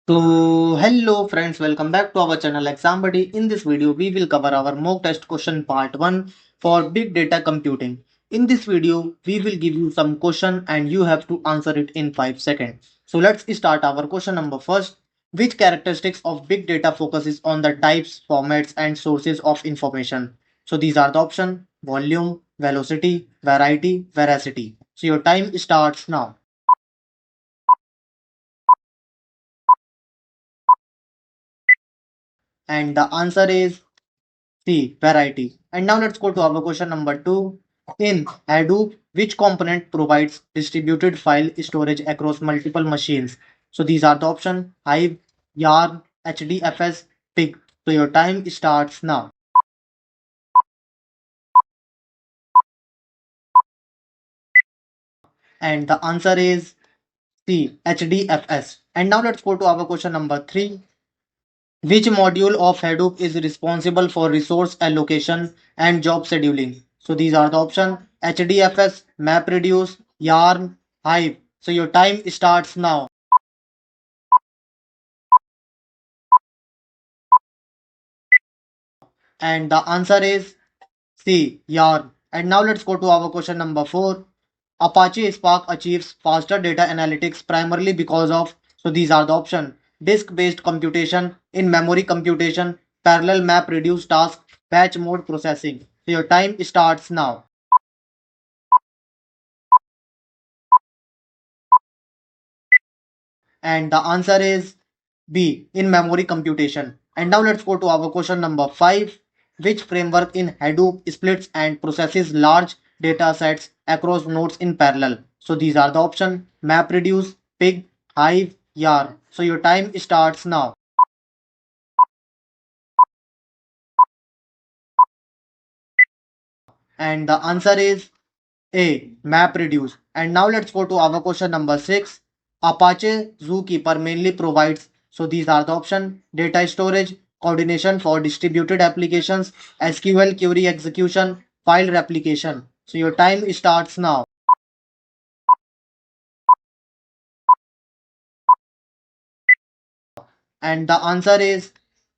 Hello friends, welcome back to our channel Exam Buddy. In this video, we will cover our mock test question part 1 for big data computing. In this video, we will give you some question and you have to answer it in 5 seconds. So let's start our question number first. Which characteristics of big data focuses on the types, formats and sources of information? So these are the option: volume, velocity, variety, veracity. So your time starts now. And the answer is C. Variety. And now let's go to our question number 2. In Hadoop, which component provides distributed file storage across multiple machines? So these are the options: Hive, Yarn, HDFS, Pig. So your time starts now. And the answer is C. HDFS. And now let's go to our question number 3. Which module of Hadoop is responsible for resource allocation and job scheduling? So these are the options: HDFS, MapReduce, Yarn, Hive. So your time starts now. And the answer is C. Yarn. And now let's go to our question number 4. Apache Spark achieves faster data analytics primarily because of, so these are the options: disk-based computation, in-memory computation, parallel map reduce task, batch mode processing. So your time starts now. And the answer is B. In-memory computation. And now let's go to our question number 5. Which framework in Hadoop splits and processes large data sets across nodes in parallel? So these are the options: MapReduce, Pig, Hive, Yarn. So your time starts now. And the answer is A. MapReduce. And now let's go to our question number 6. Apache Zookeeper mainly provides, so these are the options: data storage, coordination for distributed applications, SQL query execution, file replication. So your time starts now. And the answer is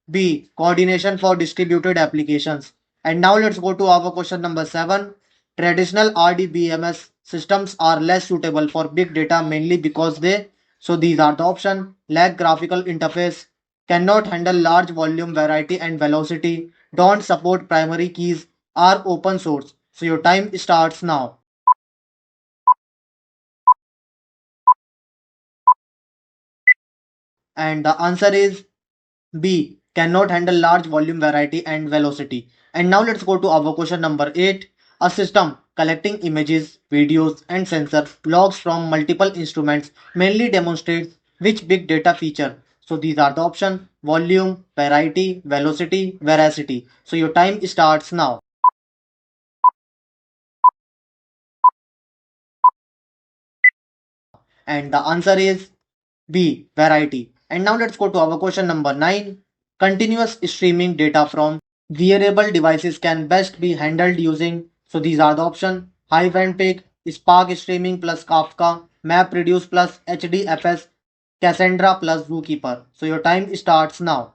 B. Coordination for distributed applications. And now let's go to our question number 7. Traditional RDBMS systems are less suitable for big data mainly because they, so these are the options: lack graphical interface, cannot handle large volume, variety and velocity, don't support primary keys, are open source. So your time starts now. And the answer is B. Cannot handle large volume, variety and velocity. And now let's go to our question number 8. A system collecting images, videos and sensor logs from multiple instruments mainly demonstrates which big data feature. So these are the options: volume, variety, velocity, veracity. So your time starts now. And the answer is B. Variety. And now let's go to our question number 9. Continuous streaming data from wearable devices can best be handled using, so these are the options: Hive and Pig, Spark Streaming plus Kafka, MapReduce plus HDFS, Cassandra plus Zookeeper. So your time starts now.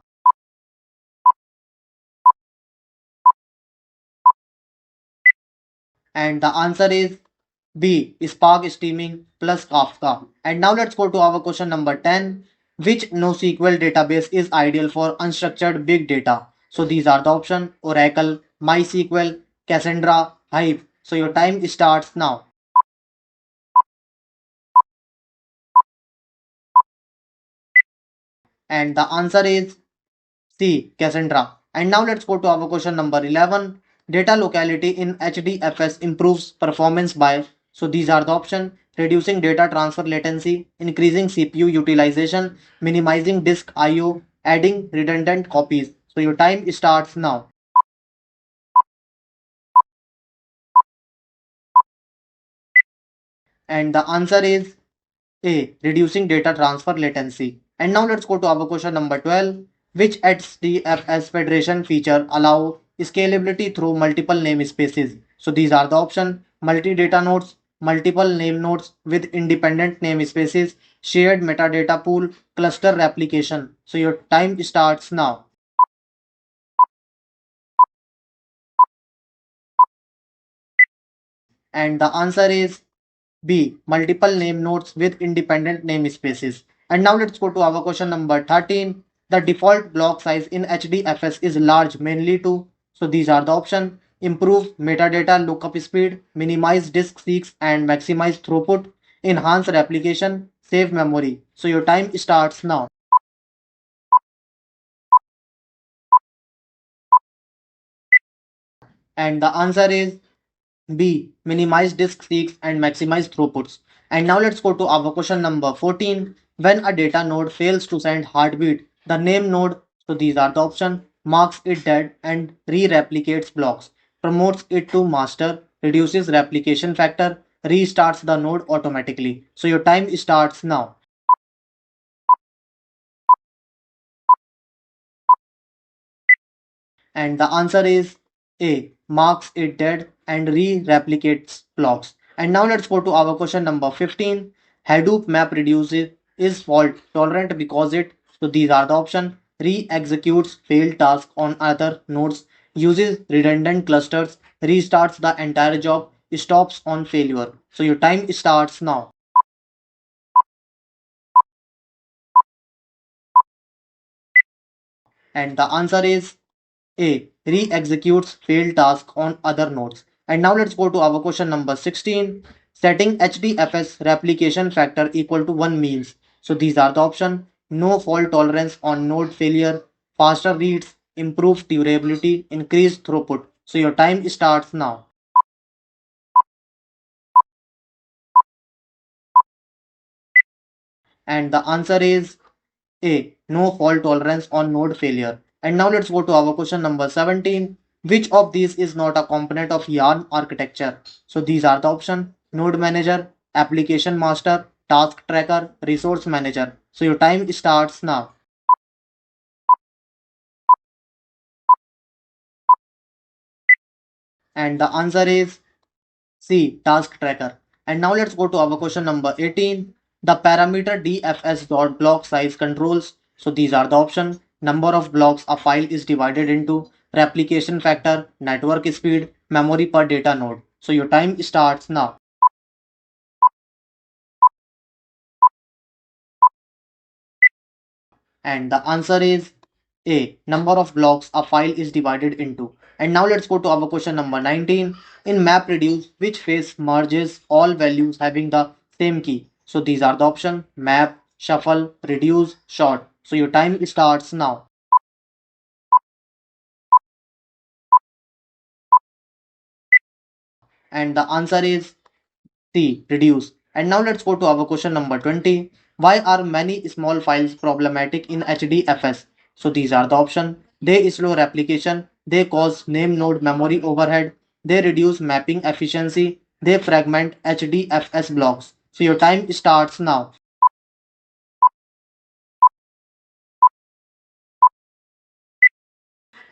And the answer is B. Spark Streaming plus Kafka. And now let's go to our question number 10. Which NoSQL database is ideal for unstructured big data? So these are the options: Oracle, MySQL, Cassandra, Hive. So your time starts now. And the answer is C. Cassandra. And now let's go to our question number 11. Data locality in HDFS improves performance by, so these are the options: reducing data transfer latency, increasing CPU utilization, minimizing disk IO, adding redundant copies. So your time starts now. And the answer is A. Reducing data transfer latency. And now let's go to our question number 12. Which HDFS federation feature allow scalability through multiple namespaces? So these are the options: multi-data nodes, multiple name nodes with independent namespaces, shared metadata pool, cluster replication. So your time starts now. And the answer is B. Multiple name nodes with independent namespaces. And now let's go to our question number 13. The default block size in HDFS is large mainly to, so these are the options: improve metadata lookup speed, minimize disk seeks and maximize throughput, enhance replication, save memory. So your time starts now. And the answer is B. Minimize disk seeks and maximize throughputs. And now let's go to our question number 14. When a data node fails to send heartbeat, the name node, so these are the options, marks it dead and re-replicates blocks, promotes it to master, reduces replication factor, restarts the node automatically. So your time starts now. And the answer is A. Marks it dead and re-replicates blocks. And now let's go to our question number 15. Hadoop map reduces is fault tolerant because it, so these are the options, re-executes failed tasks on other nodes, uses redundant clusters, restarts the entire job, stops on failure. So your time starts now. And the answer is A. Re-executes failed task on other nodes. And now let's go to our question number 16. Setting HDFS replication factor equal to 1 means. So these are the options. No fault tolerance on node failure, faster reads, improved durability, increased throughput. So your time starts now. And the answer is A. No fault tolerance on node failure. And now let's go to our question number 17. Which of these is not a component of Yarn architecture? So these are the options: node manager, application master, task tracker, resource manager. So your time starts now. And the answer is C. Task tracker. And now let's go to our question number 18. The parameter DFS dot block size controls. So these are the options: number of blocks a file is divided into, replication factor, network speed, memory per data node. So your time starts now. And the answer is A. Number of blocks a file is divided into. And now let's go to our question number 19. In MapReduce, which phase merges all values having the same key? So these are the options: map, shuffle, reduce, sort. So your time starts now. And the answer is C. Reduce. And now let's go to our question number 20. Why are many small files problematic in HDFS? So these are the options. They slow replication, they cause name node memory overhead, they reduce mapping efficiency, they fragment HDFS blocks. So your time starts now.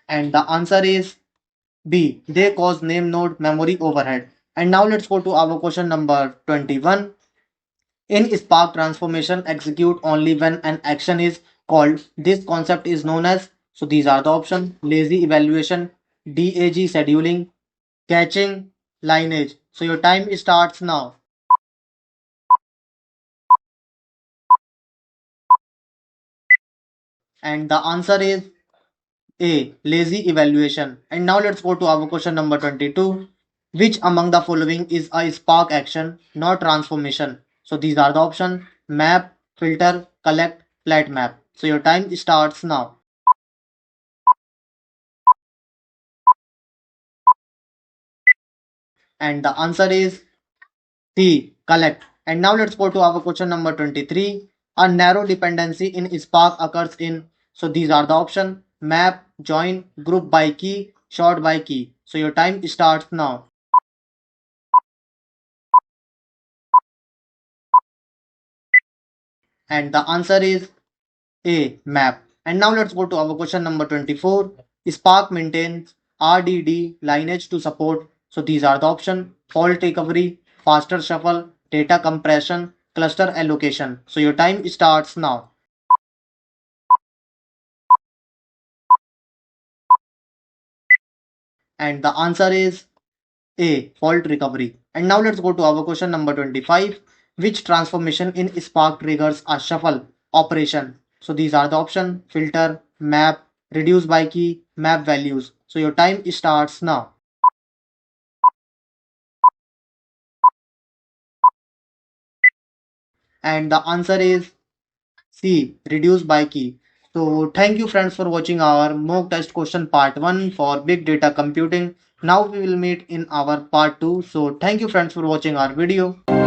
And the answer is B. They cause name node memory overhead. And now let's go to our question number 21. In Spark transformation, execute only when an action is called. This concept is known as, so these are the options: lazy evaluation, DAG scheduling, caching, lineage. So your time starts now. And the answer is A. Lazy evaluation. And now let's go to our question number 22. Which among the following is a Spark action, not transformation? So these are the options: map, filter, collect, flat map. So your time starts now. And the answer is C. Collect. And now let's go to our question number 23. A narrow dependency in Spark occurs in, so these are the options: map, join, group by key, sort by key. So your time starts now. And the answer is A. Map. And now let's go to our question number 24. Spark maintains RDD lineage to support, so these are the options: fault recovery, faster shuffle, data compression, cluster allocation. So your time starts now. And the answer is A. Fault recovery. And now let's go to our question number 25. Which transformation in Spark triggers a shuffle operation? So these are the option: filter, map, reduce by key, map values. So your time starts now. And the answer is C. Reduce by key. So thank you friends for watching our mock test question part 1 for big data computing. Now we will meet in our part 2. So thank you friends for watching our video.